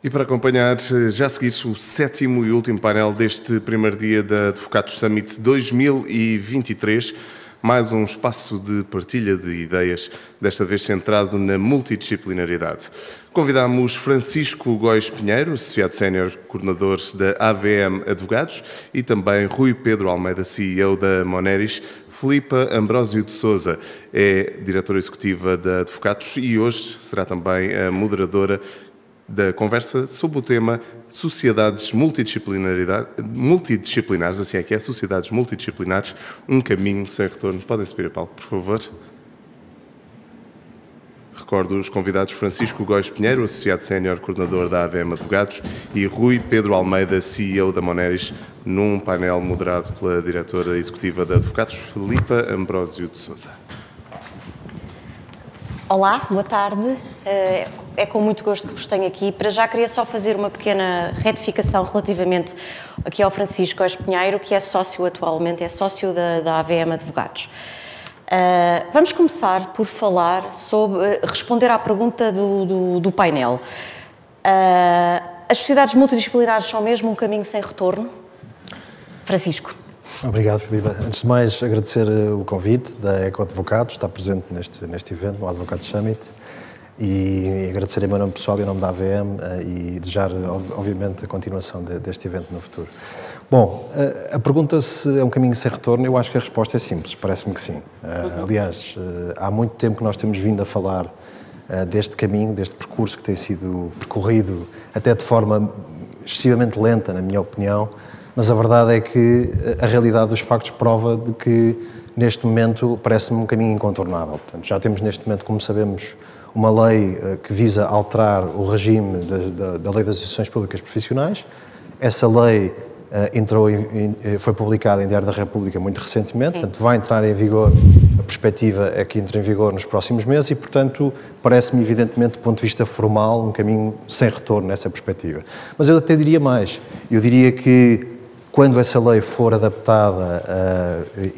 E para acompanhar, já a seguir, o sétimo e último painel deste primeiro dia da Advocados Summit 2023, mais um espaço de partilha de ideias, desta vez centrado na multidisciplinaridade. Convidamos Francisco Góis Pinheiro, associado sénior coordenador da AVM Advogados, e também Rui Pedro Almeida, CEO da Moneris. Filipa Ambrósio de Sousa é diretora executiva da Advocados e hoje será também a moderadora da conversa sobre o tema Sociedades multidisciplinares, assim é que é, Sociedades Multidisciplinares, um caminho sem retorno. Podem subir a palco, por favor. Recordo os convidados Francisco Góis Pinheiro, associado sénior coordenador da AVM Advogados, e Rui Pedro Almeida, CEO da Moneris, num painel moderado pela diretora executiva da Advocados, Filipa Ambrósio de Sousa. Olá, boa tarde. É com muito gosto que vos tenho aqui. Para já queria só fazer uma pequena retificação relativamente aqui ao Francisco Góis Pinheiro, que é sócio atualmente, é sócio da AVM Advogados. Vamos começar por falar sobre, responder à pergunta do painel. As sociedades multidisciplinares são mesmo um caminho sem retorno? Francisco. Obrigado, Filipe. Antes de mais, agradecer o convite da Eco Advogados, estar presente neste evento, no Advocados Summit, e agradecer em meu nome pessoal e em nome da AVM e desejar, obviamente, a continuação deste evento no futuro. Bom, a pergunta se é um caminho sem retorno, eu acho que a resposta é simples, parece-me que sim. Aliás, há muito tempo que nós temos vindo a falar deste caminho, deste percurso que tem sido percorrido até de forma excessivamente lenta, na minha opinião, mas a verdade é que a realidade dos factos prova de que, neste momento, parece-me um caminho incontornável. Portanto, já temos neste momento, como sabemos, uma lei que visa alterar o regime da Lei das Associações Públicas Profissionais. Essa lei foi publicada em Diário da República muito recentemente, portanto vai entrar em vigor, a perspectiva é que entre em vigor nos próximos meses e, portanto, parece-me evidentemente, do ponto de vista formal, um caminho sem retorno nessa perspectiva. Mas eu até diria mais, eu diria que quando essa lei for adaptada,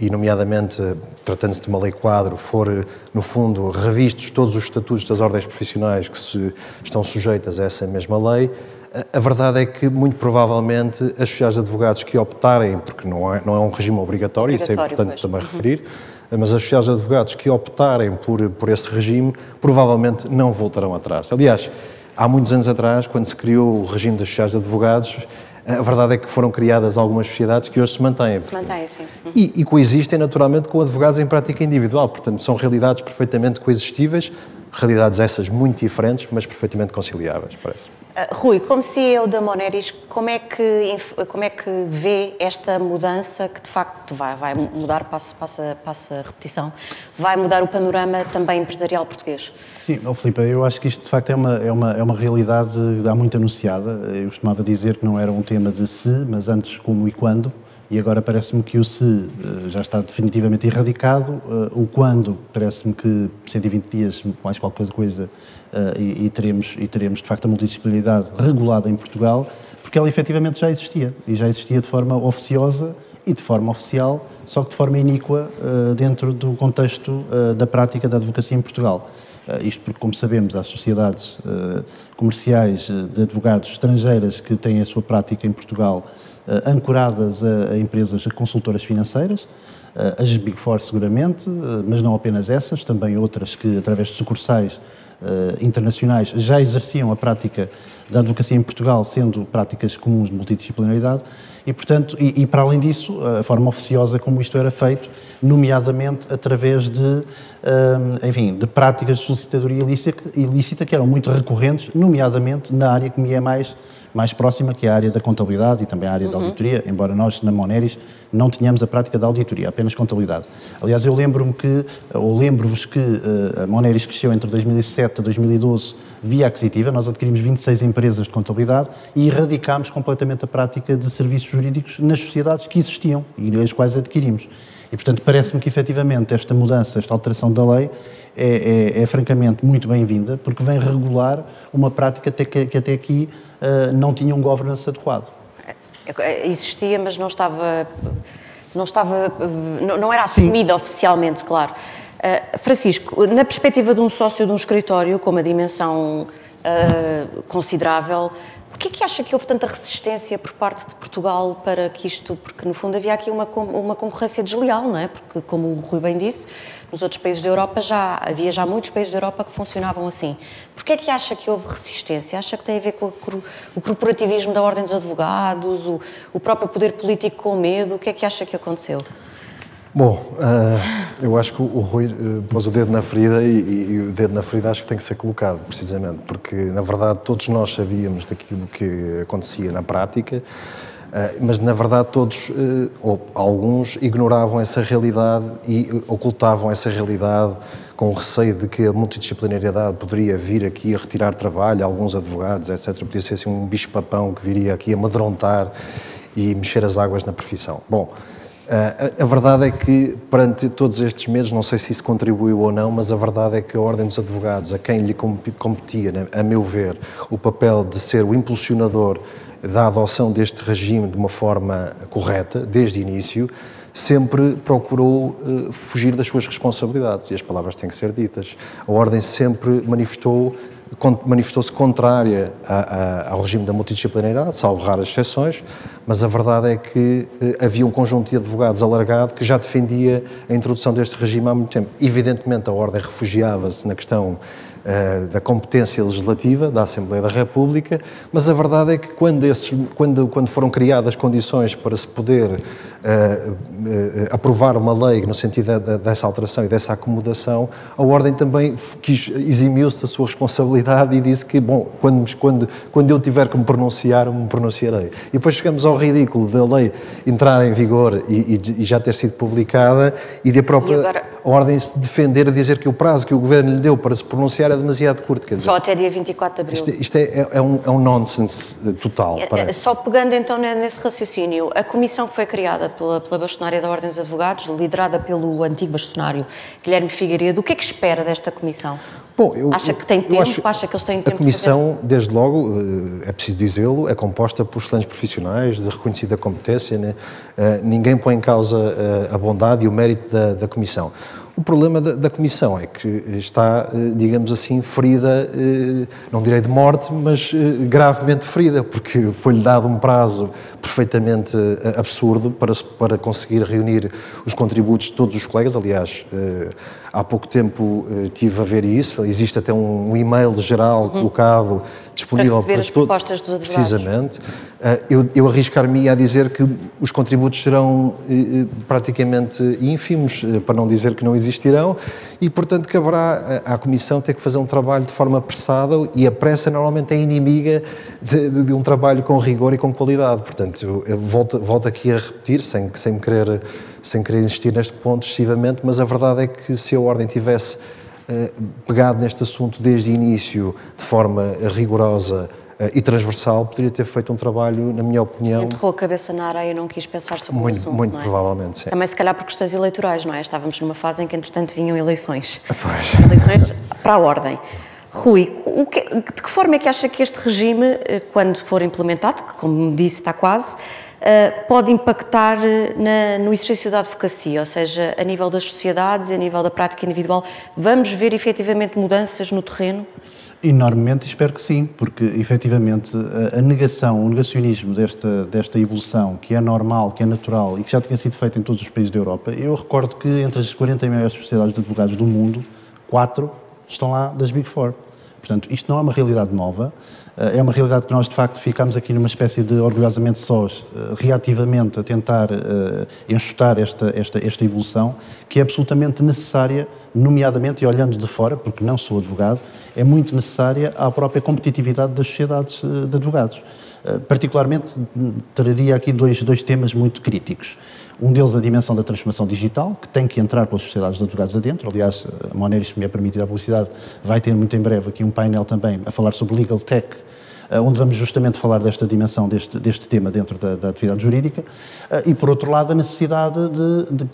e nomeadamente tratando-se de uma lei quadro, for, no fundo, revistos todos os estatutos das ordens profissionais que estão sujeitas a essa mesma lei, a verdade é que, muito provavelmente, as sociedades de advogados que optarem, porque não é um regime obrigatório, isso é importante também referir, mas as sociedades de advogados que optarem por esse regime, provavelmente não voltarão atrás. Aliás, há muitos anos atrás, quando se criou o regime das sociedades de advogados, a verdade é que foram criadas algumas sociedades que hoje se mantêm. Se mantêm, sim. E coexistem naturalmente com advogados em prática individual. Portanto, são realidades perfeitamente coexistíveis, realidades essas muito diferentes, mas perfeitamente conciliáveis, parece. Rui, como CEO da Moneris, como é que vê esta mudança que de facto vai mudar, passa a repetição, vai mudar o panorama também empresarial português? Sim, Filipe, eu acho que isto de facto é uma realidade há muito anunciada. Eu costumava dizer que não era um tema de se, mas antes como e quando, e agora parece-me que o se já está definitivamente erradicado, o quando parece-me que 120 dias, mais qualquer coisa, e teremos de facto a multidisciplinaridade regulada em Portugal, porque ela efetivamente já existia, e já existia de forma oficiosa e de forma oficial, só que de forma iníqua dentro do contexto da prática da advocacia em Portugal. Isto porque, como sabemos, há sociedades comerciais de advogados estrangeiras que têm a sua prática em Portugal ancoradas a empresas, a consultoras financeiras, as Big Four seguramente, mas não apenas essas, também outras que, através de sucursais internacionais, já exerciam a prática da advocacia em Portugal, sendo práticas comuns de multidisciplinaridade, e, portanto, e para além disso, a forma oficiosa como isto era feito, nomeadamente através de práticas de solicitadoria ilícita que eram muito recorrentes, nomeadamente na área que me é mais próxima, que é a área da contabilidade e também a área da auditoria, embora nós, na Moneris, não tenhamos a prática da auditoria, apenas contabilidade. Aliás, eu lembro-vos que a Moneris cresceu entre 2007 a 2012 via aquisitiva, nós adquirimos 26 empresas de contabilidade e erradicámos completamente a prática de serviços jurídicos nas sociedades que existiam e as quais adquirimos. E, portanto, parece-me que, efetivamente, esta mudança, esta alteração da lei é francamente muito bem-vinda, porque vem regular uma prática que até aqui não tinha um governance adequado. Existia, mas não era assumida oficialmente, claro. Francisco, na perspectiva de um sócio de um escritório com uma dimensão considerável, Porquê que acha que houve tanta resistência por parte de Portugal para que isto, porque no fundo havia aqui uma concorrência desleal, não é? Porque, como o Rui bem disse, nos outros países da Europa havia muitos países da Europa que funcionavam assim. Porquê que acha que houve resistência? Acha que tem a ver com o corporativismo da Ordem dos Advogados, o próprio poder político com medo? O que é que acha que aconteceu? Bom, eu acho que o Rui pôs o dedo na ferida e o dedo na ferida acho que tem que ser colocado, precisamente, porque, na verdade, todos nós sabíamos daquilo que acontecia na prática, mas, na verdade, todos, ou alguns, ignoravam essa realidade e ocultavam essa realidade com o receio de que a multidisciplinariedade poderia vir aqui a retirar trabalho a alguns advogados, etc. Podia ser assim um bicho-papão que viria aqui a amedrontar e mexer as águas na profissão. Bom, a verdade é que, perante todos estes medos, não sei se isso contribuiu ou não, mas a verdade é que a Ordem dos Advogados, a quem lhe competia, a meu ver, o papel de ser o impulsionador da adoção deste regime de uma forma correta, desde o início, sempre procurou fugir das suas responsabilidades, e as palavras têm que ser ditas. A Ordem sempre manifestou-se contrária ao regime da multidisciplinaridade, salvo raras exceções, mas a verdade é que havia um conjunto de advogados alargado que já defendia a introdução deste regime há muito tempo. Evidentemente, a Ordem refugiava-se na questão da competência legislativa da Assembleia da República, mas a verdade é que quando foram criadas condições para se poder aprovar uma lei no sentido dessa alteração e dessa acomodação, a Ordem também eximiu-se da sua responsabilidade e disse que, bom, quando eu tiver que me pronunciarei. E depois chegamos ao ridículo da lei entrar em vigor e já ter sido publicada e de a própria Ordem se defender a dizer que o prazo que o Governo lhe deu para se pronunciar é demasiado curto. Quer dizer, só até dia 24 de abril. Isto é um nonsense total. Só pegando então nesse raciocínio, a comissão que foi criada pela bastonária da Ordem dos Advogados, liderada pelo antigo bastonário Guilherme Figueiredo, o que é que espera desta comissão? Bom, acha que tem tempo? Acha que eles têm tempo? A comissão, desde logo, é preciso dizê-lo, é composta por excelentes profissionais de reconhecida competência, né? Ninguém põe em causa a bondade e o mérito da comissão. O problema da Comissão é que está, digamos assim, ferida, não direi de morte, mas gravemente ferida, porque foi-lhe dado um prazo perfeitamente absurdo para conseguir reunir os contributos de todos os colegas. Aliás, há pouco tempo tive a ver isso, existe até um e-mail geral colocado, disponível para receber as propostas dos advogados. Precisamente. Eu arriscar-me a dizer que os contributos serão praticamente ínfimos, para não dizer que não existirão, e, portanto, caberá à Comissão ter que fazer um trabalho de forma apressada, e a pressa normalmente é inimiga de um trabalho com rigor e com qualidade. Portanto, eu volto aqui a repetir, sem querer insistir neste ponto excessivamente, mas a verdade é que se a Ordem tivesse pegado neste assunto desde o início de forma rigorosa e transversal, poderia ter feito um trabalho, na minha opinião... Enterrou a cabeça na areia e não quis pensar sobre o assunto, muito não é? Provavelmente, sim. Também se calhar por questões eleitorais, não é? Estávamos numa fase em que, entretanto, vinham eleições. Pois. Eleições para a Ordem. Rui, de que forma é que acha que este regime, quando for implementado, que, como disse, está quase, pode impactar no exercício da advocacia, ou seja, a nível das sociedades, a nível da prática individual? Vamos ver efetivamente mudanças no terreno? Enormemente, espero que sim, porque efetivamente a negação, o negacionismo desta evolução, que é normal, que é natural e que já tinha sido feita em todos os países da Europa, eu recordo que entre as 40 maiores sociedades de advogados do mundo, 4 estão lá das Big Four. Portanto, isto não é uma realidade nova, é uma realidade que nós, de facto, ficamos aqui numa espécie de orgulhosamente sós, reativamente a tentar enxutar esta evolução, que é absolutamente necessária, nomeadamente, e olhando de fora, porque não sou advogado, é muito necessária à própria competitividade das sociedades de advogados. Particularmente, traria aqui dois temas muito críticos. Um deles, a dimensão da transformação digital, que tem que entrar pelas sociedades de advogados adentro. Aliás, a Moneris, se me é permitida a publicidade, vai ter muito em breve aqui um painel também a falar sobre Legal Tech, onde vamos justamente falar desta dimensão, deste tema dentro da atividade jurídica, e, por outro lado, a necessidade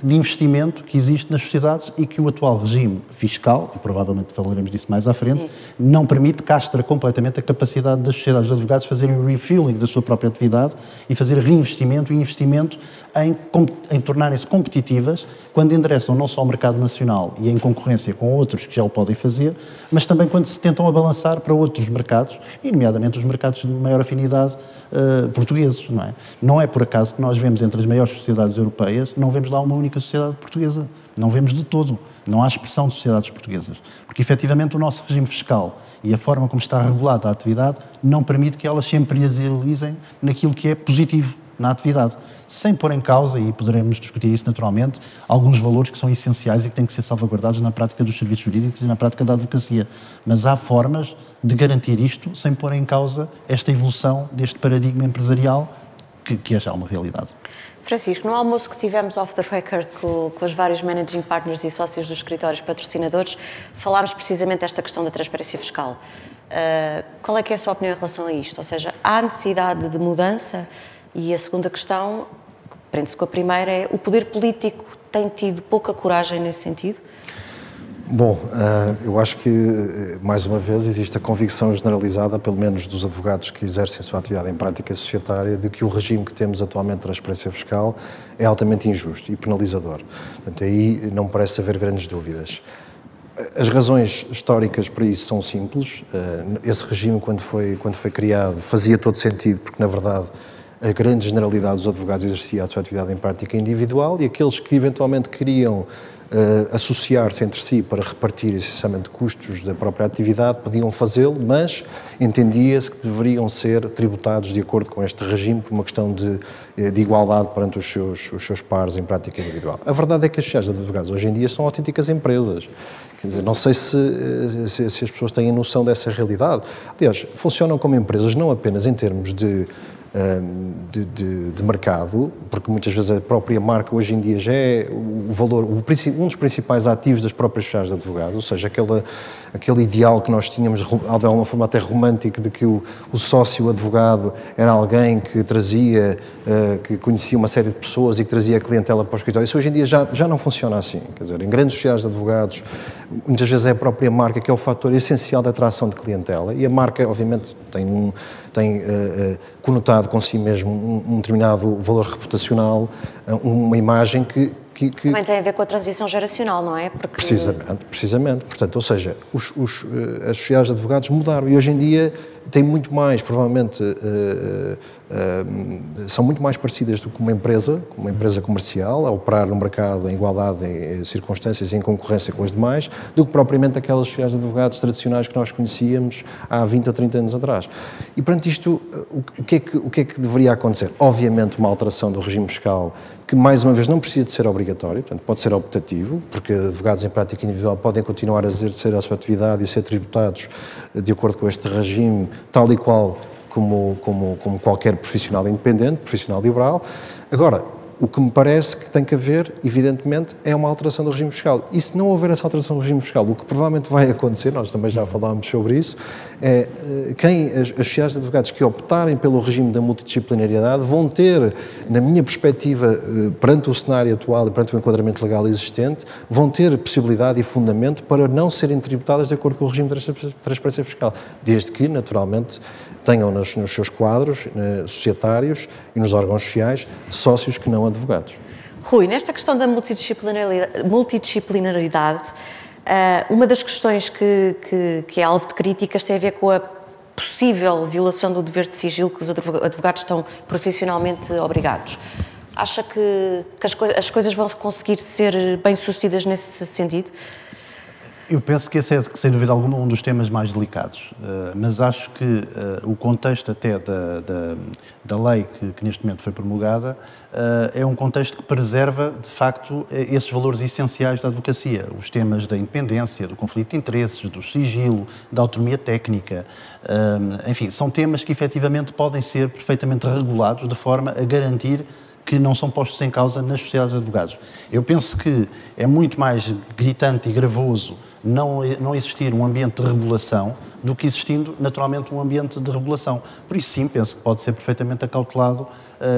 de investimento que existe nas sociedades e que o atual regime fiscal, e provavelmente falaremos disso mais à frente, não permite, castra completamente a capacidade das sociedades de advogados fazerem o refueling da sua própria atividade e fazer reinvestimento e investimento em tornarem-se competitivas quando endereçam não só ao mercado nacional e em concorrência com outros que já o podem fazer, mas também quando se tentam abalançar para outros mercados, e nomeadamente os os mercados de maior afinidade portugueses, não é? Não é por acaso que nós vemos entre as maiores sociedades europeias, não vemos lá uma única sociedade portuguesa. Não vemos de todo. Não há expressão de sociedades portuguesas. Porque, efetivamente, o nosso regime fiscal e a forma como está regulada a atividade não permite que elas se empresarializem naquilo que é positivo na atividade, sem pôr em causa, e poderemos discutir isso naturalmente, alguns valores que são essenciais e que têm que ser salvaguardados na prática dos serviços jurídicos e na prática da advocacia. Mas há formas de garantir isto sem pôr em causa esta evolução deste paradigma empresarial que é já uma realidade. Francisco, no almoço que tivemos off the record com os vários managing partners e sócios dos escritórios patrocinadores, falámos precisamente desta questão da transparência fiscal. Qual é que é a sua opinião em relação a isto? Ou seja, há necessidade de mudança? E a segunda questão, que prende-se com a primeira, é o poder político tem tido pouca coragem nesse sentido? Bom, eu acho que, mais uma vez, existe a convicção generalizada, pelo menos dos advogados que exercem a sua atividade em prática societária, de que o regime que temos atualmente de transparência fiscal é altamente injusto e penalizador. Portanto, aí não parece haver grandes dúvidas. As razões históricas para isso são simples. Esse regime, quando foi criado, fazia todo sentido, porque, na verdade, a grande generalidade dos advogados exercia a sua atividade em prática individual e aqueles que eventualmente queriam associar-se entre si para repartir essencialmente custos da própria atividade podiam fazê-lo, mas entendia-se que deveriam ser tributados de acordo com este regime por uma questão de igualdade perante os seus pares em prática individual. A verdade é que as sociedades de advogados hoje em dia são autênticas empresas. Quer dizer, não sei se as pessoas têm noção dessa realidade. Aliás, funcionam como empresas não apenas em termos de mercado, porque muitas vezes a própria marca hoje em dia já é o valor, um dos principais ativos das próprias sociedades de advogados, ou seja, aquele ideal que nós tínhamos, de alguma forma até romântico, de que o sócio advogado era alguém que trazia, que conhecia uma série de pessoas e que trazia a clientela para o escritório. Isso hoje em dia já não funciona assim. Quer dizer, em grandes sociedades de advogados, muitas vezes é a própria marca que é o fator essencial da atração de clientela e a marca, obviamente, tem conotado com si mesmo um determinado valor reputacional, uma imagem que também tem a ver com a transição geracional, não é? Porque... Precisamente. Portanto, ou seja, as sociedades de advogados mudaram e hoje em dia têm muito mais, provavelmente, são muito mais parecidas do que uma empresa comercial, a operar no mercado em igualdade em circunstâncias e em concorrência com as demais, do que propriamente aquelas sociedades de advogados tradicionais que nós conhecíamos há 20 ou 30 anos atrás. E, perante isto, o que é que deveria acontecer? Obviamente, uma alteração do regime fiscal que, mais uma vez, não precisa de ser obrigatório, portanto, pode ser optativo, porque advogados em prática individual podem continuar a exercer a sua atividade e ser tributados de acordo com este regime, tal e qual como qualquer profissional independente, profissional liberal. Agora, o que me parece que tem que haver, evidentemente, é uma alteração do regime fiscal. E se não houver essa alteração do regime fiscal, o que provavelmente vai acontecer, nós também já falámos sobre isso, é as sociedades de advogados que optarem pelo regime da multidisciplinariedade vão ter, na minha perspectiva, perante o cenário atual e perante o enquadramento legal existente, vão ter possibilidade e fundamento para não serem tributadas de acordo com o regime de transparência fiscal, desde que, naturalmente, tenham nos seus quadros societários e nos órgãos sociais sócios que não advogados. Rui, nesta questão da multidisciplinaridade, uma das questões que é alvo de críticas tem a ver com a possível violação do dever de sigilo que os advogados estão profissionalmente obrigados. Acha que as coisas vão conseguir ser bem-sucedidas nesse sentido? Eu penso que esse é, sem dúvida alguma, um dos temas mais delicados, mas acho que o contexto até da lei que neste momento foi promulgada é um contexto que preserva, de facto, esses valores essenciais da advocacia, os temas da independência, do conflito de interesses, do sigilo, da autonomia técnica, enfim, são temas que efetivamente podem ser perfeitamente regulados de forma a garantir que não são postos em causa nas sociedades de advogados. Eu penso que é muito mais gritante e gravoso não existir um ambiente de regulação do que existindo, naturalmente, um ambiente de regulação. Por isso, sim, penso que pode ser perfeitamente acautelado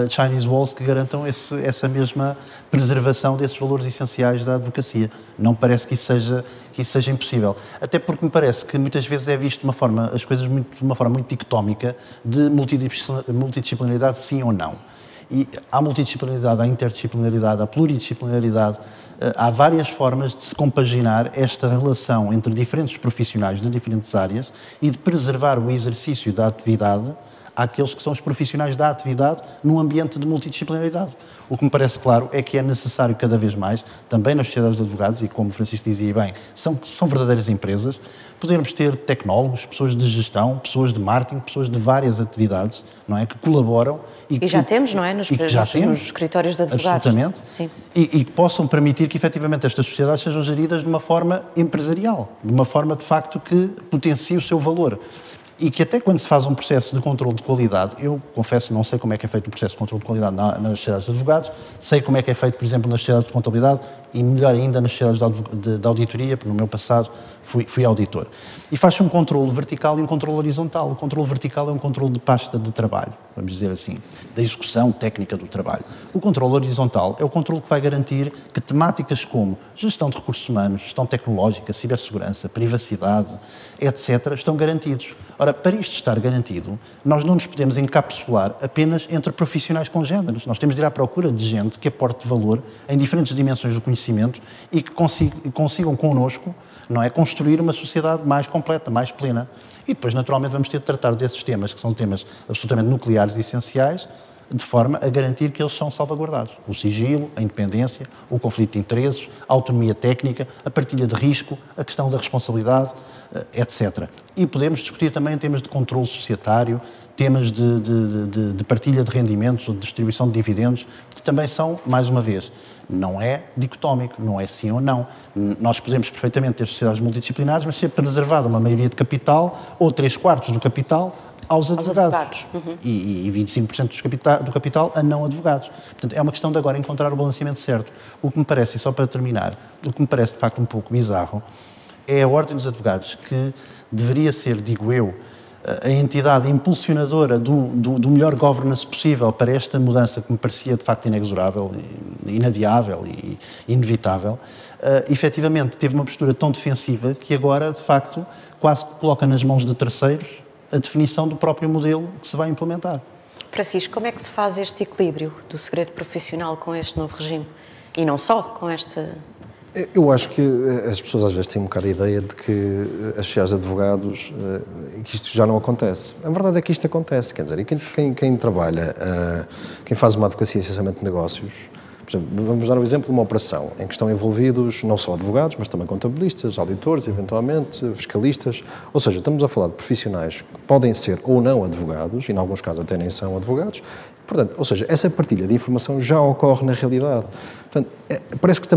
Chinese Walls que garantam essa mesma preservação desses valores essenciais da advocacia. Não me parece que isso seja impossível. Até porque me parece que muitas vezes é visto as coisas de uma forma muito dicotómica de multidisciplinaridade, sim ou não. E há multidisciplinaridade, há interdisciplinaridade, há pluridisciplinaridade, há várias formas de se compaginar esta relação entre diferentes profissionais de diferentes áreas e de preservar o exercício da atividade àqueles que são os profissionais da atividade num ambiente de multidisciplinaridade. O que me parece claro é que é necessário cada vez mais, também nas sociedades de advogados, e como o Francisco dizia bem, são verdadeiras empresas, podermos ter tecnólogos, pessoas de gestão, pessoas de marketing, pessoas de várias atividades, não é, que colaboram e já temos, não é, nos escritórios de advogados. Absolutamente. Sim. E que possam permitir que efetivamente estas sociedades sejam geridas de uma forma empresarial, de uma forma de facto que potencie o seu valor. E que até quando se faz um processo de controle de qualidade, eu confesso, não sei como é que é feito o processo de controle de qualidade nas sociedades de advogados, sei como é que é feito, por exemplo, nas sociedades de contabilidade e melhor ainda nas sociedades de auditoria, porque no meu passado fui auditor. E faz-se um controle vertical e um controle horizontal. O controle vertical é um controle de pasta de trabalho, vamos dizer assim, da execução técnica do trabalho. O controle horizontal é o controle que vai garantir que temáticas como gestão de recursos humanos, gestão tecnológica, cibersegurança, privacidade, etc., estão garantidos. Ora, para isto estar garantido, nós não nos podemos encapsular apenas entre profissionais com géneros. Nós temos de ir à procura de gente que aporte valor em diferentes dimensões do conhecimento e que consigam connosco, não é, construir uma sociedade mais completa, mais plena. E depois, naturalmente, vamos ter de tratar desses temas, que são temas absolutamente nucleares e essenciais, de forma a garantir que eles são salvaguardados. O sigilo, a independência, o conflito de interesses, a autonomia técnica, a partilha de risco, a questão da responsabilidade, etc. E podemos discutir também temas de controle societário, temas de partilha de rendimentos ou de distribuição de dividendos, que também são, mais uma vez, não é dicotómico, não é sim ou não. Nós podemos perfeitamente ter sociedades multidisciplinares, mas ser preservada uma maioria de capital ou 3/4 do capital aos advogados. Uhum. E 25% do capital a não advogados. Portanto, é uma questão de agora encontrar o balanceamento certo. O que me parece, e só para terminar, o que me parece de facto um pouco bizarro é a Ordem dos Advogados, que deveria ser, digo eu, a entidade impulsionadora do melhor governance possível para esta mudança que me parecia de facto inexorável, inadiável e inevitável, efetivamente teve uma postura tão defensiva que agora, de facto, quase que coloca nas mãos de terceiros a definição do próprio modelo que se vai implementar. Francisco, como é que se faz este equilíbrio do segredo profissional com este novo regime? E não só com este... Eu acho que as pessoas às vezes têm um bocado a ideia de que as sociedades de advogados, que isto já não acontece. A verdade é que isto acontece, quer dizer, e quem trabalha, quem faz uma advocacia essencialmente de negócios, por exemplo, vamos dar o exemplo de uma operação em que estão envolvidos não só advogados, mas também contabilistas, auditores, eventualmente, fiscalistas, ou seja, estamos a falar de profissionais que podem ser ou não advogados, e em alguns casos até nem são advogados. Portanto, ou seja, essa partilha de informação já ocorre na realidade. Portanto, parece que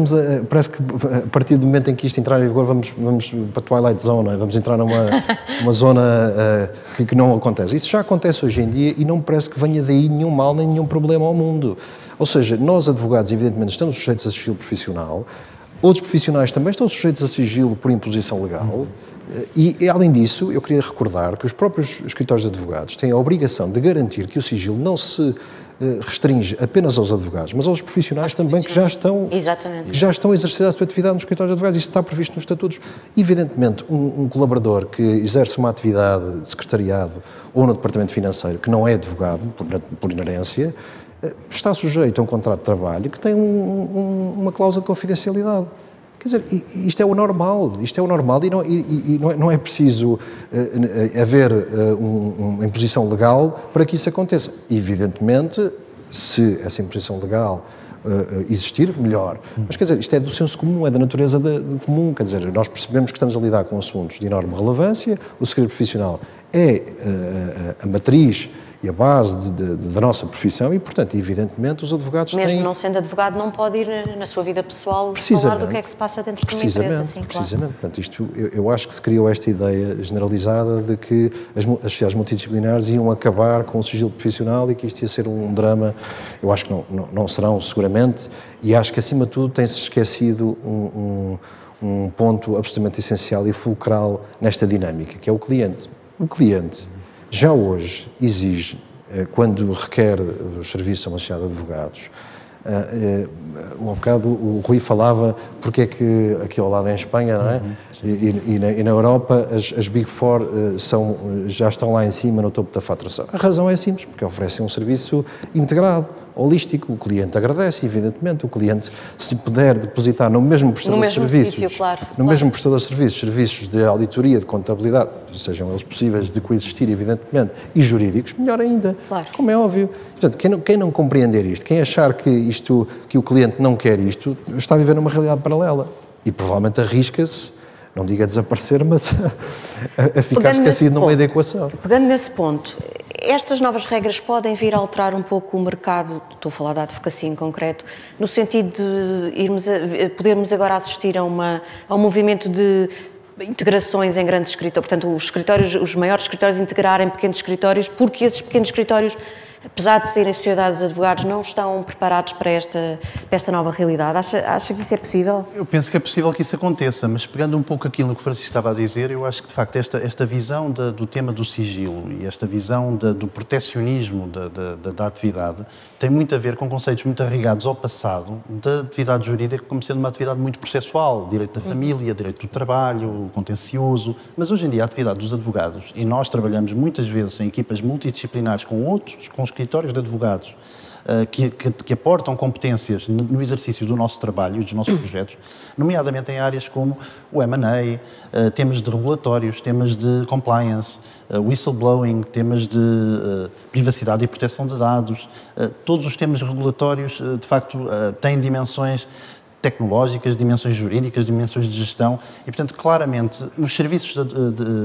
a partir do momento em que isto entrar em vigor vamos para a Twilight Zone, vamos entrar numa zona que não acontece. Isso já acontece hoje em dia e não me parece que venha daí nenhum mal nem nenhum problema ao mundo. Ou seja, nós advogados evidentemente estamos sujeitos a sigilo profissional, outros profissionais também estão sujeitos a sigilo por imposição legal. E, além disso, eu queria recordar que os próprios escritórios de advogados têm a obrigação de garantir que o sigilo não se restringe apenas aos advogados, mas aos profissionais também que já estão a exercer a sua atividade nos escritórios de advogados. Isso está previsto nos estatutos. Evidentemente, um colaborador que exerce uma atividade de secretariado ou no departamento financeiro, que não é advogado, por inerência, está sujeito a um contrato de trabalho que tem uma cláusula de confidencialidade. Quer dizer, isto é o normal e não é preciso haver uma imposição legal para que isso aconteça. Evidentemente, se essa imposição legal existir, melhor. Mas, quer dizer, isto é do senso comum, é da natureza comum. Quer dizer, nós percebemos que estamos a lidar com assuntos de enorme relevância, o segredo profissional é a matriz e a base da nossa profissão e, portanto, evidentemente, os advogados Mesmo não sendo advogado, não pode ir na sua vida pessoal falar do que é que se passa dentro de uma empresa. Sim, precisamente. Portanto, isto, eu acho que se criou esta ideia generalizada de que as sociedades multidisciplinares iam acabar com o sigilo profissional e que isto ia ser um drama. Eu acho que não serão, seguramente, e acho que, acima de tudo, tem-se esquecido um ponto absolutamente essencial e fulcral nesta dinâmica, que é o cliente. O cliente já hoje exige, quando requer os serviços a uma sociedade de advogados, há bocado o Rui falava porque é que aqui ao lado em Espanha, não é? E na Europa as Big Four já estão lá em cima no topo da faturação. A razão é simples, porque oferecem um serviço integrado, holístico. O cliente agradece, evidentemente, o cliente, se puder depositar no mesmo prestador de serviços, mesmo prestador de serviços de auditoria, de contabilidade, sejam eles possíveis de coexistir, evidentemente, e jurídicos, melhor ainda, como é óbvio. Portanto, quem não compreender isto, quem achar que o cliente não quer isto, está a viver numa realidade paralela e provavelmente arrisca-se, não digo a desaparecer, mas a ficar esquecido no meio da equação. Pegando nesse ponto, estas novas regras podem vir a alterar um pouco o mercado, estou a falar da advocacia em concreto, no sentido de podermos agora assistir a um movimento de integrações em grandes escritórios, portanto, os maiores escritórios integrarem pequenos escritórios, porque esses pequenos escritórios, apesar de serem sociedades de advogados, não estão preparados para esta nova realidade. Acha que isso é possível? Eu penso que é possível que isso aconteça, mas pegando um pouco aquilo que o Francisco estava a dizer, eu acho que, de facto, esta visão do tema do sigilo e esta visão do protecionismo da atividade tem muito a ver com conceitos muito arraigados ao passado da atividade jurídica como sendo uma atividade muito processual, direito da família, direito do trabalho, contencioso, mas hoje em dia a atividade dos advogados, e nós trabalhamos muitas vezes em equipas multidisciplinares com escritórios de advogados que aportam competências no exercício do nosso trabalho e dos nossos projetos, nomeadamente em áreas como o M&A, temas de regulatórios, temas de compliance, whistleblowing, temas de privacidade e proteção de dados. Todos os temas regulatórios, de facto, têm dimensões tecnológicas, dimensões jurídicas, dimensões de gestão e, portanto, claramente, os serviços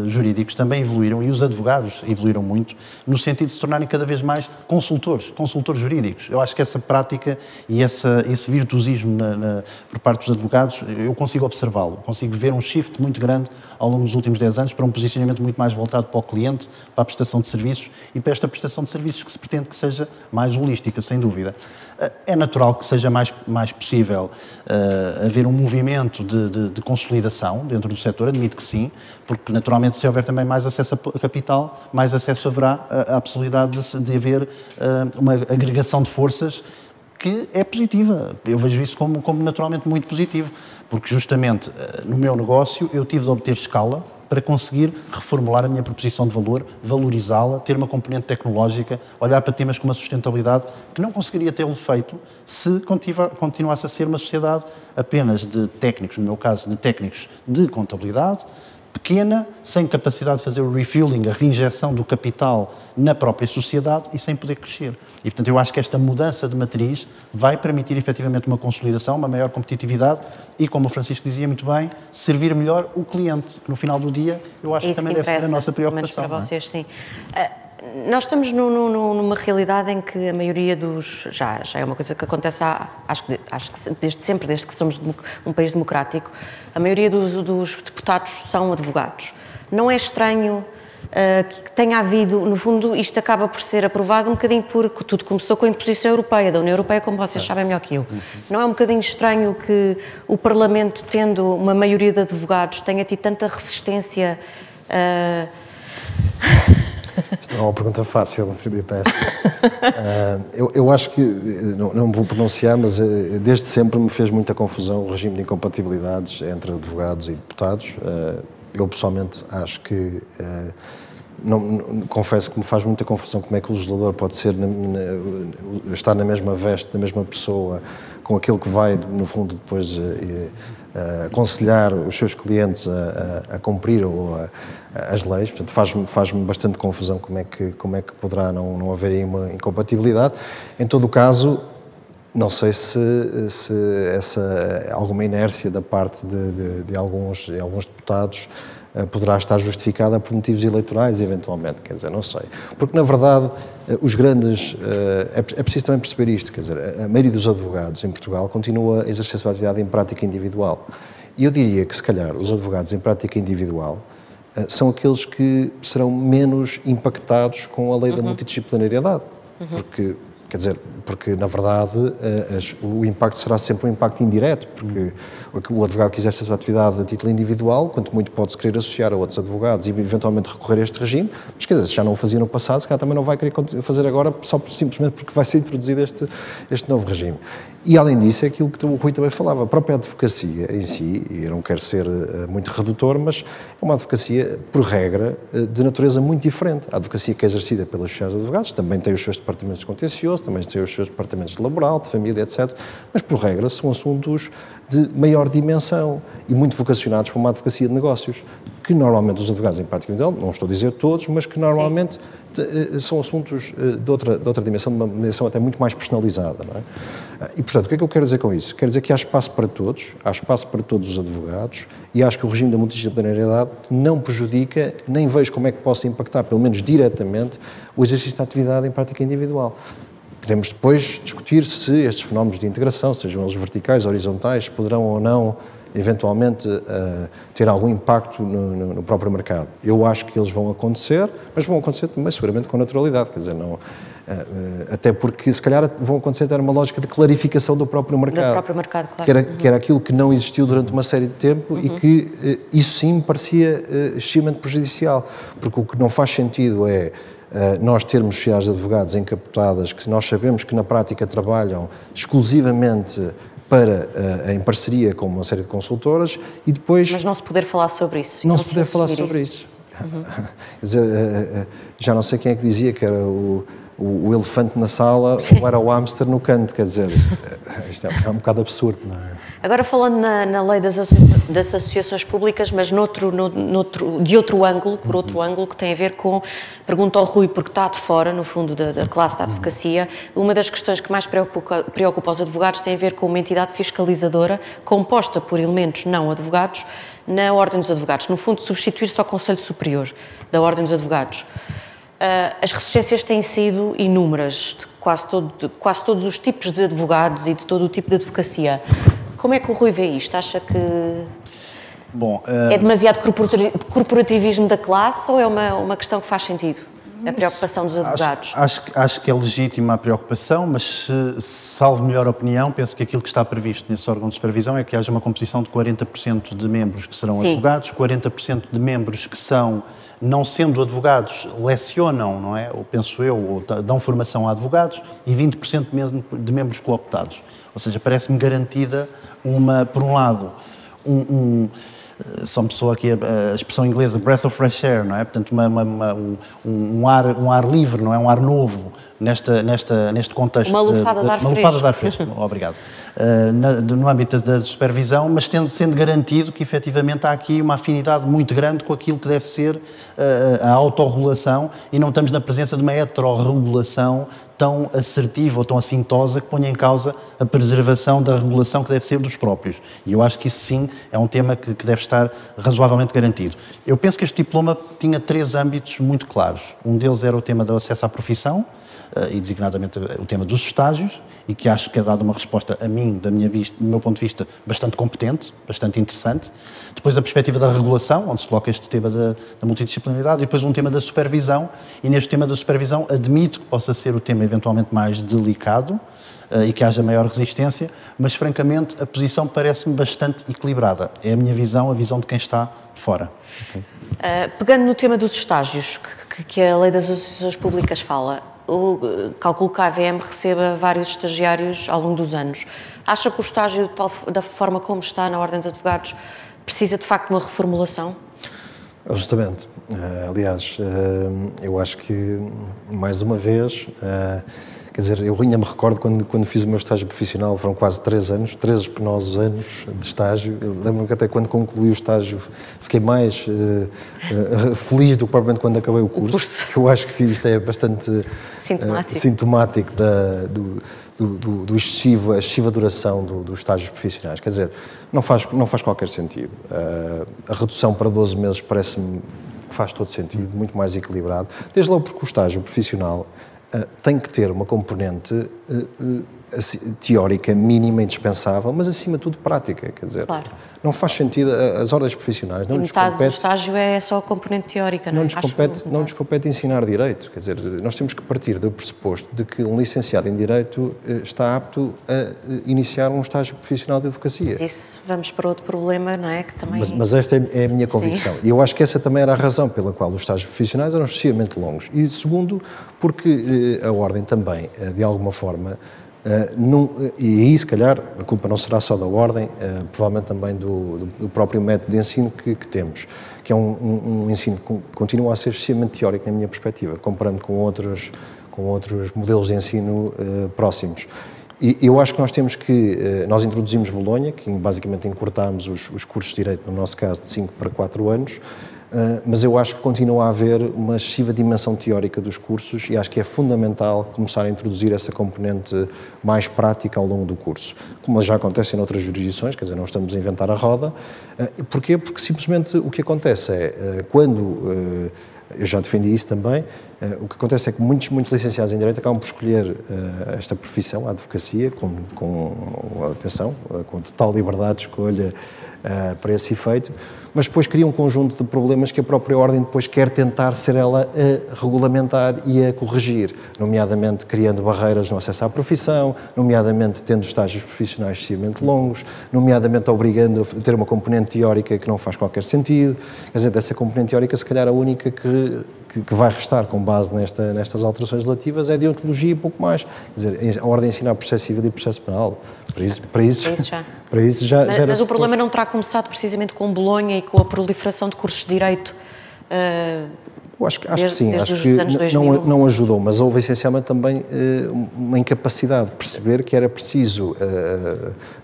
jurídicos também evoluíram e os advogados evoluíram muito no sentido de se tornarem cada vez mais consultores jurídicos. Eu acho que essa prática e esse virtuosismo por parte dos advogados, eu consigo observá-lo, consigo ver um shift muito grande ao longo dos últimos 10 anos para um posicionamento muito mais voltado para o cliente, para a prestação de serviços e para esta prestação de serviços que se pretende que seja mais holística, sem dúvida. É natural que seja mais possível haver um movimento de consolidação dentro do setor, admito que sim, porque naturalmente se houver também mais acesso a capital, mais acesso haverá à possibilidade de haver uma agregação de forças que é positiva. Eu vejo isso como naturalmente muito positivo, porque justamente no meu negócio eu tive de obter escala para conseguir reformular a minha proposição de valor, valorizá-la, ter uma componente tecnológica, olhar para temas como a sustentabilidade, que não conseguiria tê-lo feito se continuasse a ser uma sociedade apenas de técnicos, no meu caso, de técnicos de contabilidade, pequena, sem capacidade de fazer o refueling, a reinjeção do capital na própria sociedade e sem poder crescer. E, portanto, eu acho que esta mudança de matriz vai permitir, efetivamente, uma consolidação, uma maior competitividade e, como o Francisco dizia muito bem, servir melhor o cliente. No final do dia, eu acho que também deve ser a nossa preocupação. Para vocês, sim. Nós estamos numa realidade em que a maioria já é uma coisa que acontece, acho que desde sempre, desde que somos um país democrático, a maioria dos deputados são advogados. Não é estranho que tenha havido, no fundo, isto acaba por ser aprovado um bocadinho porque tudo começou com a imposição europeia, da União Europeia, como vocês sabem melhor que eu. Não é um bocadinho estranho que o Parlamento, tendo uma maioria de advogados, tenha tido tanta resistência Isto não é uma pergunta fácil, Filipe. Eu acho que, não me vou pronunciar, mas desde sempre me fez muita confusão o regime de incompatibilidades entre advogados e deputados. Eu pessoalmente acho que, confesso que me faz muita confusão como é que o legislador pode estar na mesma veste, da mesma pessoa, com aquele que vai, no fundo, depois aconselhar os seus clientes a cumprir as leis. Portanto, faz-me bastante confusão como é que poderá não haver aí uma incompatibilidade. Em todo o caso, não sei se alguma inércia da parte de alguns deputados poderá estar justificada por motivos eleitorais, eventualmente, quer dizer, não sei. Porque, na verdade, os grandes... É preciso também perceber isto, quer dizer, a maioria dos advogados em Portugal continua a exercer a sua atividade em prática individual. E eu diria que, se calhar, os advogados em prática individual são aqueles que serão menos impactados com a lei da multidisciplinariedade. Porque, na verdade, o impacto será sempre um impacto indireto, porque o advogado que exerce a sua atividade a título individual, quanto muito pode-se querer associar a outros advogados e eventualmente recorrer a este regime, mas quer dizer, se já não o fazia no passado, se calhar também não vai querer fazer agora, simplesmente porque vai ser introduzido este novo regime. E, além disso, é aquilo que o Rui também falava, a própria advocacia em si, e eu não quero ser muito redutor, mas é uma advocacia, por regra, de natureza muito diferente. A advocacia que é exercida pelas sociedades de advogados também tem os seus departamentos de contencioso, também tem os os seus departamentos de laboral, de família, etc. Mas, por regra, são assuntos de maior dimensão e muito vocacionados para uma advocacia de negócios, que normalmente os advogados em prática individual, não estou a dizer todos, mas que normalmente são assuntos de outra dimensão, de uma dimensão até muito mais personalizada. Não é? E, portanto, o que é que eu quero dizer com isso? Quero dizer que há espaço para todos os advogados, e acho que o regime da multidisciplinariedade não prejudica, nem vejo como é que possa impactar, pelo menos diretamente, o exercício da atividade em prática individual. Podemos depois discutir se estes fenómenos de integração, sejam eles verticais, horizontais, poderão ou não, eventualmente, ter algum impacto no próprio mercado. Eu acho que eles vão acontecer, mas vão acontecer também, seguramente, com naturalidade. Quer dizer, não, até porque, se calhar, vão acontecer até uma lógica de clarificação do próprio mercado. Do próprio mercado, claro. Que era aquilo que não existiu durante uma série de tempo e que isso sim me parecia extremamente prejudicial. Porque o que não faz sentido é nós termos sociedades de advogados encapotadas que nós sabemos que na prática trabalham exclusivamente em parceria com uma série de consultoras e depois... Mas não se poder falar sobre isso. Não se poder falar sobre isso. Quer dizer, já não sei quem é que dizia que era o elefante na sala ou era o hamster no canto, quer dizer, isto é um bocado absurdo, não é? Agora falando na lei das associações públicas, mas de outro ângulo, por outro ângulo, que tem a ver com, pergunto ao Rui, porque está de fora, no fundo, da classe da advocacia, uma das questões que mais preocupa os advogados tem a ver com uma entidade fiscalizadora composta por elementos não advogados na Ordem dos Advogados. No fundo, substituir-se ao Conselho Superior da Ordem dos Advogados. As resistências têm sido inúmeras, de quase todos os tipos de advogados e de todo o tipo de advocacia. Como é que o Rui vê isto? Acha que é demasiado corporativismo da classe ou é uma questão que faz sentido? A preocupação dos advogados? Acho que é legítima a preocupação, mas, salvo melhor opinião, penso que aquilo que está previsto nesse órgão de supervisão é que haja uma composição de 40% de membros que serão advogados, 40% de membros que são, não sendo advogados, lecionam, não é? Ou penso eu, ou dão formação a advogados, e 20% de membros cooptados. Ou seja, parece-me garantida por um lado, só me soa aqui a expressão inglesa, breath of fresh air, não é? Portanto, um ar livre, não é? Um ar novo neste contexto. Uma lufada de ar fresco. Uma lufada de ar fresco, obrigado. No âmbito da supervisão, mas sendo garantido que, efetivamente, há aqui uma afinidade muito grande com aquilo que deve ser a autorregulação e não estamos na presença de uma heterorregulação tão assertiva ou tão assintosa que ponha em causa a preservação da regulação que deve ser dos próprios. E eu acho que isso sim é um tema que deve estar razoavelmente garantido. Eu penso que este diploma tinha 3 âmbitos muito claros. Um deles era o tema do acesso à profissão, e designadamente o tema dos estágios, e que acho que é dada uma resposta a mim, do meu ponto de vista, bastante competente, bastante interessante. Depois a perspectiva da regulação, onde se coloca este tema da multidisciplinaridade, e depois um tema da supervisão, e neste tema da supervisão admito que possa ser o tema eventualmente mais delicado e que haja maior resistência, mas francamente a posição parece-me bastante equilibrada. É a minha visão, a visão de quem está de fora. Okay. Pegando no tema dos estágios, que a Lei das Associações Públicas fala, calculo que a AVM receba vários estagiários ao longo dos anos. Acha que o estágio, da forma como está na Ordem dos Advogados, precisa de facto de uma reformulação? Justamente. Aliás, eu acho que, mais uma vez, quer dizer, eu ainda me recordo quando fiz o meu estágio profissional, foram quase 3 anos, 3 penosos anos de estágio. Lembro-me que até quando concluí o estágio fiquei mais feliz do que propriamente quando acabei o curso. Eu acho que isto é bastante sintomático a excessiva duração dos estágios profissionais. Quer dizer, não faz qualquer sentido. A redução para 12 meses parece-me que faz todo sentido, muito mais equilibrado. Desde logo porque o estágio profissional tem que ter uma componente teórica mínima, indispensável, mas acima de tudo prática, quer dizer, claro. Não faz sentido, as ordens profissionais não lhes compete... Metade do estágio é só a componente teórica, não é? Não nos compete ensinar direito, quer dizer, nós temos que partir do pressuposto de que um licenciado em direito está apto a iniciar um estágio profissional de advocacia. Mas isso, vamos para outro problema, não é? Que também... mas esta é a minha convicção. Sim. E eu acho que essa também era a razão pela qual os estágios profissionais eram excessivamente longos. E segundo, porque a ordem também, de alguma forma... e aí, se calhar, a culpa não será só da ordem, provavelmente também do próprio método de ensino que temos, que é um ensino que continua a ser excessivamente teórico, na minha perspectiva, comparando com outros outros modelos de ensino próximos. E eu acho que nós temos que, nós introduzimos Bolonha, que basicamente encurtámos os cursos de Direito, no nosso caso, de 5 para 4 anos, mas eu acho que continua a haver uma excessiva dimensão teórica dos cursos e acho que é fundamental começar a introduzir essa componente mais prática ao longo do curso, como já acontece em outras jurisdições, quer dizer, não estamos a inventar a roda. Porquê? Porque simplesmente o que acontece é, quando, eu já defendi isso também, o que acontece é que muitos licenciados em Direito acabam por escolher esta profissão, a advocacia, atenção, com total liberdade de escolha para esse efeito, mas depois cria um conjunto de problemas que a própria Ordem depois quer tentar ser ela a regulamentar e a corrigir, nomeadamente criando barreiras no acesso à profissão, nomeadamente tendo estágios profissionais excessivamente longos, nomeadamente obrigando a ter uma componente teórica que não faz qualquer sentido. Quer dizer, dessa componente teórica, se calhar a única que vai restar com base nestas alterações legislativas é deontologia e pouco mais. Quer dizer, a Ordem ensina processo civil e processo penal. Para isso já mas o problema não terá começado precisamente com Bolonha e com a proliferação de cursos de Direito? Eu acho que sim, acho que não ajudou, mas houve essencialmente também uma incapacidade de perceber que era preciso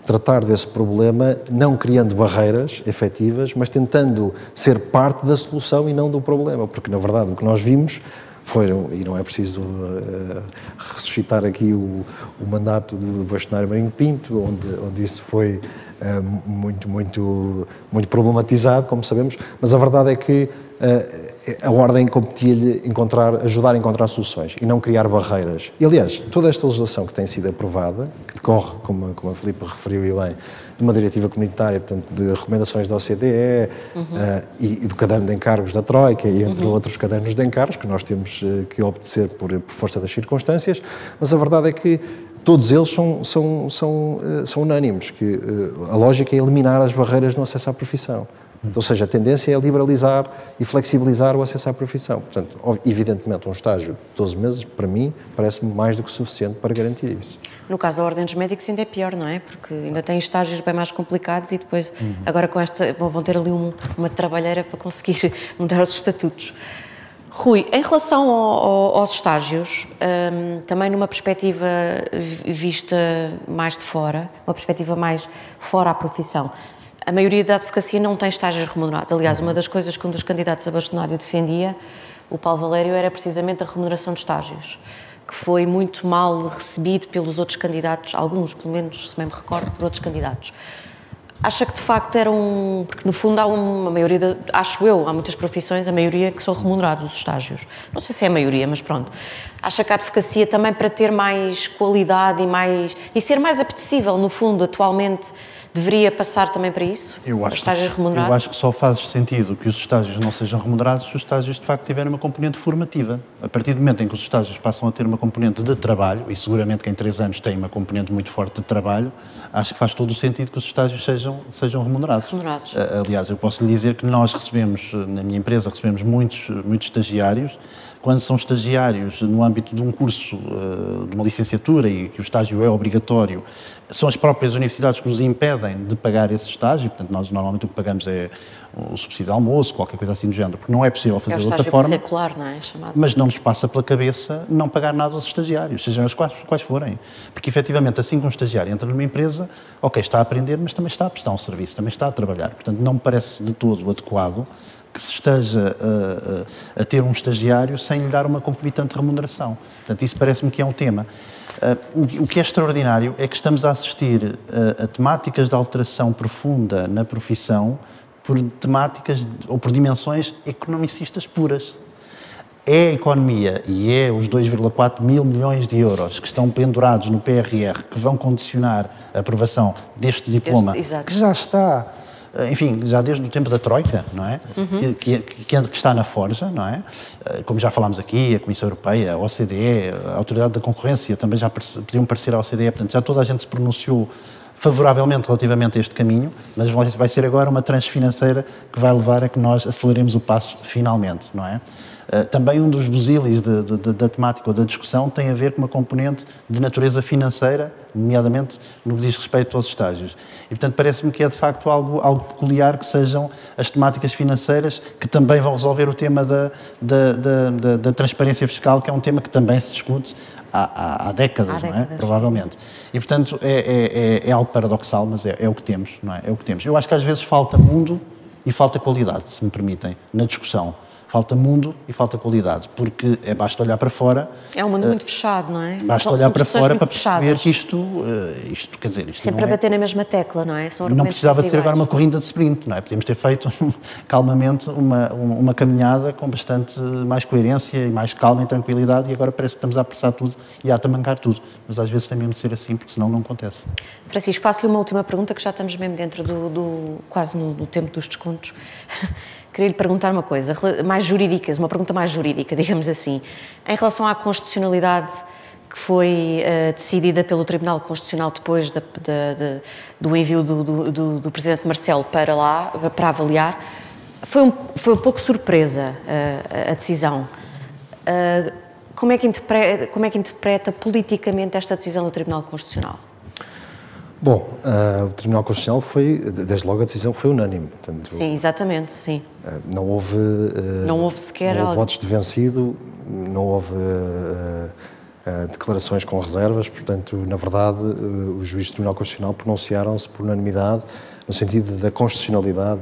tratar desse problema não criando barreiras efetivas, mas tentando ser parte da solução e não do problema, porque na verdade o que nós vimos foram, e não é preciso ressuscitar aqui o mandato do bastonário Marinho Pinto, onde isso foi muito problematizado, como sabemos, mas a verdade é que a Ordem competia-lhe ajudar a encontrar soluções e não criar barreiras. E, aliás, toda esta legislação que tem sido aprovada, que decorre, como a Filipe referiu e bem, de uma diretiva comunitária, portanto, de recomendações da OCDE e do caderno de encargos da Troika, e entre outros cadernos de encargos, que nós temos que obedecer por força das circunstâncias, mas a verdade é que todos eles são unânimes, que a lógica é eliminar as barreiras no acesso à profissão. Ou seja, a tendência é liberalizar e flexibilizar o acesso à profissão. Portanto, evidentemente, um estágio de 12 meses, para mim, parece-me mais do que suficiente para garantir isso. No caso da Ordem dos Médicos ainda é pior, não é? Porque ainda tem estágios bem mais complicados e depois, agora com esta, vão ter ali uma trabalheira para conseguir mudar os estatutos. Rui, em relação aos estágios, também numa perspectiva vista mais de fora, uma perspectiva mais fora à profissão, a maioria da advocacia não tem estágios remunerados. Aliás, uma das coisas que um dos candidatos a bastonário defendia, o Paulo Valério, era precisamente a remuneração de estágios, que foi muito mal recebido pelos outros candidatos, alguns, pelo menos, se bem me recordo, por outros candidatos. Acha que, de facto, porque no fundo há uma maioria, acho eu, há muitas profissões, a maioria que são remunerados os estágios. Não sei se é a maioria, mas pronto. Acha que a advocacia também, para ter mais qualidade e ser mais apetecível, no fundo, atualmente, deveria passar também para isso? Estágios remunerados? Eu acho que só faz sentido que os estágios não sejam remunerados se os estágios de facto tiverem uma componente formativa. A partir do momento em que os estágios passam a ter uma componente de trabalho, e seguramente que em 3 anos tem uma componente muito forte de trabalho, acho que faz todo o sentido que os estágios sejam remunerados. Aliás, eu posso lhe dizer que nós recebemos, na minha empresa, recebemos muitos estagiários. Quando são estagiários no âmbito de um curso, de uma licenciatura, e que o estágio é obrigatório, são as próprias universidades que nos impedem de pagar esse estágio. Portanto, nós normalmente o que pagamos é o subsídio de almoço, qualquer coisa assim do género, porque não é possível fazer de outra forma. Não é? Chamado. Mas não nos passa pela cabeça não pagar nada aos estagiários, sejam os quais forem. Porque, efetivamente, assim que um estagiário entra numa empresa, ok, está a aprender, mas também está a prestar um serviço, também está a trabalhar. Portanto, não me parece de todo adequado que se esteja a ter um estagiário sem lhe dar uma concomitante remuneração. Portanto, isso parece-me que é um tema. O que é extraordinário é que estamos a assistir a temáticas de alteração profunda na profissão por temáticas ou por dimensões economicistas puras. É a economia e é os 2,4 mil milhões de euros que estão pendurados no PRR que vão condicionar a aprovação deste diploma, que já está... Enfim, já desde o tempo da Troika, não é? Que está na forja, não é? Como já falámos aqui, a Comissão Europeia, a OCDE, a Autoridade da Concorrência também já pediu um parecer à OCDE, portanto já toda a gente se pronunciou favoravelmente relativamente a este caminho, mas vai ser agora uma tranche financeira que vai levar a que nós aceleremos o passo finalmente, não é? Também um dos busilis da temática ou da discussão tem a ver com uma componente de natureza financeira, nomeadamente no que diz respeito aos estágios. E, portanto, parece-me que é, de facto, algo peculiar que sejam as temáticas financeiras que também vão resolver o tema da transparência fiscal, que é um tema que também se discute há décadas, não é? Provavelmente. E, portanto, é algo paradoxal, mas é o que temos, não é? É o que temos. Eu acho que às vezes falta mundo e falta qualidade, se me permitem, na discussão. Falta mundo e falta qualidade, porque basta olhar para fora... É um mundo muito fechado, não é? Basta olhar para fora para perceber que isto quer dizer... Isto sempre a bater na mesma tecla, não é? Não precisava de ser agora uma corrida de sprint, não é? Podíamos ter feito calmamente uma caminhada com bastante mais coerência e mais calma e tranquilidade, e agora parece que estamos a apressar tudo e a atamancar tudo. Mas às vezes tem mesmo de ser assim, porque senão não acontece. Francisco, faço-lhe uma última pergunta, que já estamos mesmo dentro quase no tempo dos descontos. Queria lhe perguntar uma coisa, uma pergunta mais jurídica, digamos assim. Em relação à constitucionalidade que foi decidida pelo Tribunal Constitucional depois do envio do Presidente Marcelo para lá, para avaliar, foi um pouco surpresa a decisão. Como é que interpreta politicamente esta decisão do Tribunal Constitucional? Bom, o Tribunal Constitucional desde logo a decisão foi unânime. Portanto, sim, exatamente, sim. Não houve sequer votos de vencido, não houve declarações com reservas, portanto, na verdade, os juízes do Tribunal Constitucional pronunciaram-se por unanimidade no sentido da constitucionalidade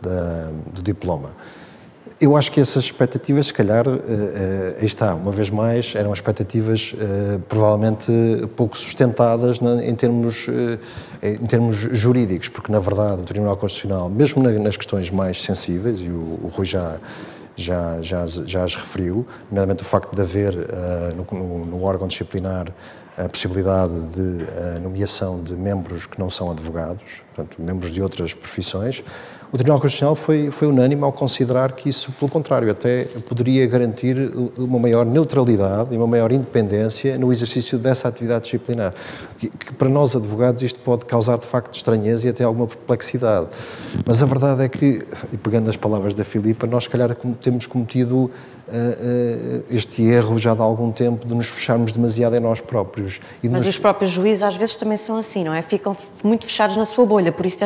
do diploma. Eu acho que essas expectativas, se calhar, aí está, uma vez mais, eram expectativas provavelmente pouco sustentadas em termos jurídicos, porque, na verdade, o Tribunal Constitucional, mesmo nas questões mais sensíveis, e o Rui já as referiu, nomeadamente o facto de haver no órgão disciplinar a possibilidade de nomeação de membros que não são advogados, portanto, membros de outras profissões. O Tribunal Constitucional foi unânime ao considerar que isso, pelo contrário, até poderia garantir uma maior neutralidade e uma maior independência no exercício dessa atividade disciplinar. Que para nós, advogados, isto pode causar, de facto, estranheza e até alguma perplexidade. Mas a verdade é que, e pegando as palavras da Filipa, nós, se calhar, temos cometido este erro já de algum tempo de nos fecharmos demasiado em nós próprios. Mas os próprios juízes às vezes também são assim, não é? Ficam muito fechados na sua bolha, por isso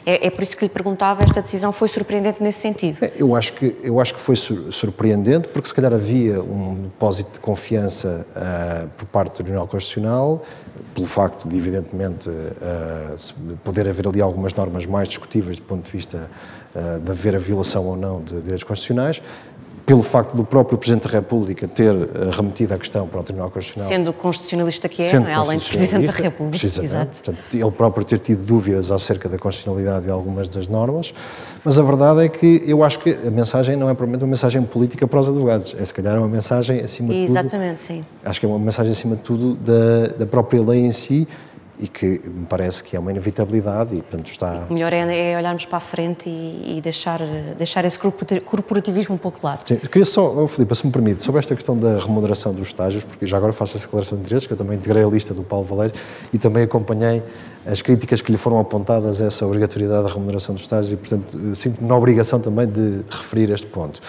é por isso que lhe perguntava, esta decisão foi surpreendente nesse sentido. Eu acho que foi surpreendente, porque se calhar havia um depósito de confiança por parte do Tribunal Constitucional, pelo facto de, evidentemente, poder haver ali algumas normas mais discutíveis do ponto de vista de haver a violação ou não de direitos constitucionais, pelo facto do próprio Presidente da República ter remetido a questão para o Tribunal Constitucional. Sendo constitucionalista que é, não é? Além de Presidente da República. Precisamente. Portanto, ele próprio ter tido dúvidas acerca da constitucionalidade de algumas das normas, mas a verdade é que eu acho que a mensagem não é propriamente uma mensagem política para os advogados, é se calhar uma mensagem acima de tudo... Exatamente, sim. Acho que é uma mensagem acima de tudo da própria lei em si, e que me parece que é uma inevitabilidade e, portanto, está... O melhor é olharmos para a frente e deixar esse corporativismo um pouco de lado. Sim, queria só, Filipe, se me permite, sobre esta questão da remuneração dos estágios, porque já agora faço essa declaração de interesses, que eu também integrei a lista do Paulo Valério e também acompanhei as críticas que lhe foram apontadas a essa obrigatoriedade da remuneração dos estágios e, portanto, sinto-me na obrigação também de referir este ponto.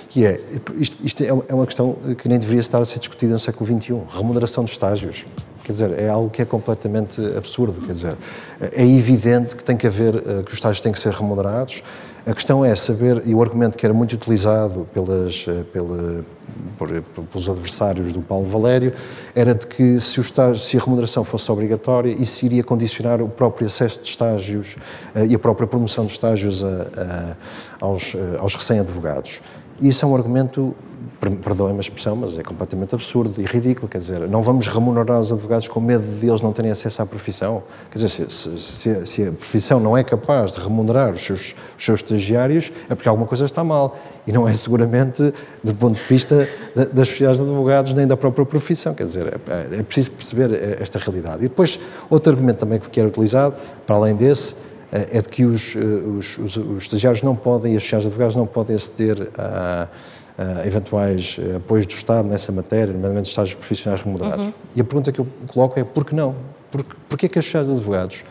Que é, isto é uma questão que nem deveria estar a ser discutida no século XXI. Remuneração dos estágios, quer dizer, é algo que é completamente absurdo, quer dizer, é evidente que tem que haver, que os estágios têm que ser remunerados. A questão é saber, e o argumento que era muito utilizado pelos adversários do Paulo Valério, era de que se a remuneração fosse obrigatória, isso iria condicionar o próprio acesso de estágios e a própria promoção de estágios aos recém-advogados. E isso é um argumento, perdoem-me a expressão, mas é completamente absurdo e ridículo, quer dizer, não vamos remunerar os advogados com medo de eles não terem acesso à profissão. Quer dizer, se a profissão não é capaz de remunerar os seus estagiários, é porque alguma coisa está mal. E não é seguramente do ponto de vista das sociedades de advogados nem da própria profissão, quer dizer, é preciso perceber esta realidade. E depois, outro argumento também que era utilizado, para além desse, é de que os estagiários não podem, e os sociais de advogados não podem aceder a eventuais apoios do Estado nessa matéria, nomeadamente estágios profissionais remunerados. E a pergunta que eu coloco é por que não? Porquê que as sociedades de advogados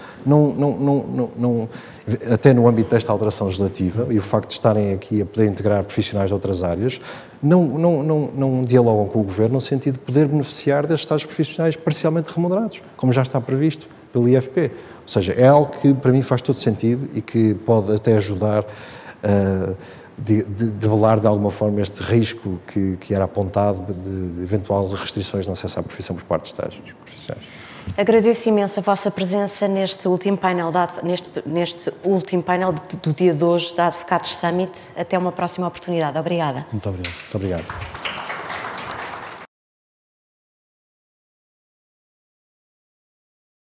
até no âmbito desta alteração legislativa e o facto de estarem aqui a poder integrar profissionais de outras áreas, não dialogam com o Governo no sentido de poder beneficiar destes tais profissionais parcialmente remunerados, como já está previsto pelo IFP. Ou seja, é algo que para mim faz todo sentido e que pode até ajudar a debelar de alguma forma este risco que era apontado de eventual restrições no acesso à profissão por parte dos tais profissionais. Agradeço imenso a vossa presença neste último painel, do dia de hoje da Advocados Summit. Até uma próxima oportunidade. Obrigada. Muito obrigado. Muito obrigado.